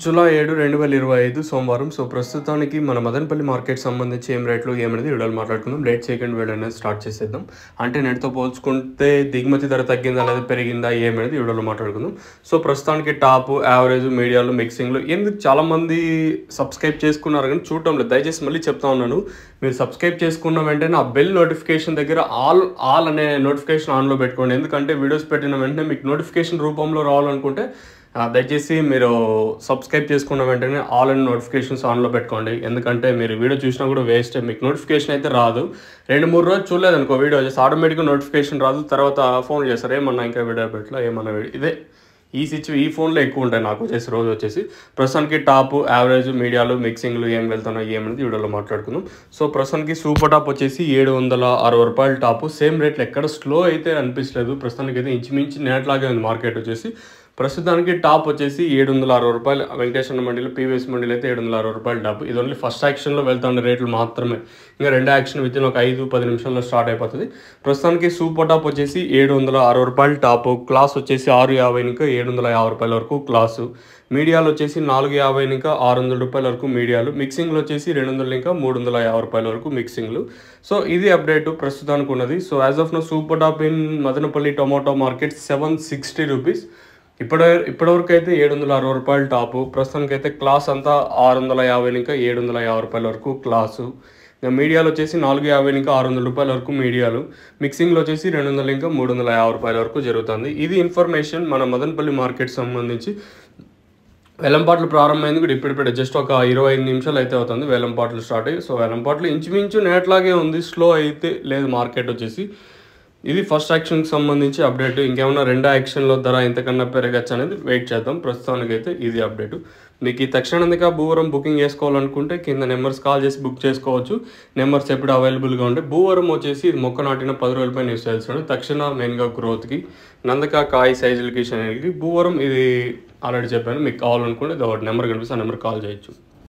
July 7, 2025 సోమవారం. So, ప్రస్తుతానికి మన మదనపల్లి మార్కెట్ సంబంధించి ఏం రేట్లు ఏమనేది వీడియోలో మాట్లాడుకుందాం. లేట్ చేయకుండా వీడియో అనేది స్టార్ట్ చేసేద్దాం. అంటే నేటితో పోల్చుకుంటే దిగుమతి ధర తగ్గిందా లేదా పెరిగిందా ఏమనేది వీడియోలో మాట్లాడుకుందాం. సో, ప్రస్తుతానికి టాప్, యావరేజ్, మీడియాలు, మిక్సింగ్లు ఎందుకు చాలామంది సబ్స్క్రైబ్ చేసుకున్నారు కానీ చూడటం లేదు. దయచేసి మళ్ళీ చెప్తా ఉన్నాను, మీరు సబ్స్క్రైబ్ చేసుకున్న వెంటనే ఆ బెల్ నోటిఫికేషన్ దగ్గర ఆల్ అనే నోటిఫికేషన్ ఆన్లో పెట్టుకోండి. ఎందుకంటే వీడియోస్ పెట్టిన వెంటనే మీకు నోటిఫికేషన్ రూపంలో రావాలనుకుంటే దయచేసి మీరు సబ్స్క్రైబ్ చేసుకున్న వెంటనే ఆల్ అండ్ నోటిఫికేషన్స్ ఆన్లో పెట్టుకోండి. ఎందుకంటే మీరు వీడియో చూసినా కూడా వేస్ట్, మీకు నోటిఫికేషన్ అయితే రాదు. 2-3 రోజులు చూడలేదు అనుకో వీడియో చేసి ఆటోమేటిక్గా నోటిఫికేషన్ రాదు. తర్వాత ఫోన్ చేస్తారు, ఏమన్నా ఇంకా వీడియో పెట్టలా ఏమన్నా ఇదే ఈ ఫోన్లో ఎక్కువ ఉంటాయి నాకు వచ్చేసి రోజు వచ్చేసి. ప్రస్తుతానికి టాప్, యావరేజ్, మీడియాలు, మిక్సింగ్లు ఏం వెళ్తున్నాయి ఏమనేది వీడియోలో మాట్లాడుకుందాం. సో, ప్రస్తుతానికి సూపర్ టాప్ వచ్చేసి 760 రూపాయలు టాపు. సేమ్ రేట్లు ఎక్కడ స్లో అయితే అనిపించలేదు. ప్రస్తుతానికి అయితే ఇంచుమించి నేట్లాగే ఉంది మార్కెట్ వచ్చేసి. ప్రస్తుతానికి టాప్ వచ్చేసి 760 రూపాయలు. వెంకటేశ్వర మండీలో, పీవీఎస్ మండీలో అయితే 760 రూపాయలు టాప్. ఇది ఓన్లీ ఫస్ట్ యాక్షన్లో వెళ్తున్న రేట్లు మాత్రమే. ఇంకా రెండో యాక్షన్ వితిన్ ఒక 5-10 నిమిషాల్లో స్టార్ట్ అయిపోతుంది. ప్రస్తుతానికి సూపర్ టాప్ వచ్చేసి 760 రూపాయలు టాపు. క్లాస్ వచ్చేసి 650 ఇంకా 750 రూపాయల వరకు క్లాసు. మీడియాలు వచ్చేసి 450 ఇంకా 600 రూపాయల వరకు మీడియాలు. మిక్సింగ్లు వచ్చేసి 200 ఇంకా 350 రూపాయల వరకు మిక్సింగ్లు. సో, ఇది అప్డేట్ ప్రస్తుతానికి ఉన్నది. So, as of now super top in Madanapalle tomato market 760 rupees. ఇప్పటివరకు అయితే 760 రూపాయలు టాపు. ప్రస్తుతానికి అయితే క్లాస్ అంతా 650 ఇంకా 750 రూపాయల వరకు క్లాసు. మీడియాలు వచ్చేసి 450 ఇంకా 600 రూపాయల వరకు మీడియాలు. మిక్సింగ్లో వచ్చేసి 200 ఇంకా 350 రూపాయల వరకు జరుగుతుంది. ఇది ఇన్ఫర్మేషన్ మన మదనపల్లి మార్కెట్ సంబంధించి. వేలంపాట్లు ప్రారంభమైంది కూడా ఇప్పుడిప్పుడే జస్ట్ ఒక 25 నిమిషాలు అయితే అవుతుంది వేలంపాట్లు స్టార్ట్ అయ్యి. సో, వేలంపాట్లు ఇంచుమించు నేట్లాగే ఉంది, స్లో అయితే లేదు మార్కెట్ వచ్చేసి. ఇది ఫస్ట్ యాక్షన్కి సంబంధించి అప్డేట్. ఇంకేమన్నా రెండో యాక్షన్లో ధర ఎంతకన్నా పెరగచ్చు అనేది వెయిట్ చేద్దాం. ప్రస్తుతానికైతే ఇది అప్డేట్. మీకు ఈ తక్షణంగా భూవరం బుకింగ్ చేసుకోవాలనుకుంటే కింద నెంబర్స్ కాల్ చేసి బుక్ చేసుకోవచ్చు. నెంబర్స్ ఎప్పుడు అవైలబుల్గా ఉంటాయి. భూవరం వచ్చేసి ఇది మొక్క నాటిన 10 రోజుల పైన యూస్ చేస్తాడు. తక్షణ మెయిన్గా గ్రోత్కి, నందక కాయ సైజులకి, శనగలకి. భూవరం ఇది ఆల్రెడీ చెప్పాను. మీకు కావాలనుకుంటే నెంబర్ కనిపిస్తే ఆ నెంబర్ కాల్ చేయొచ్చు.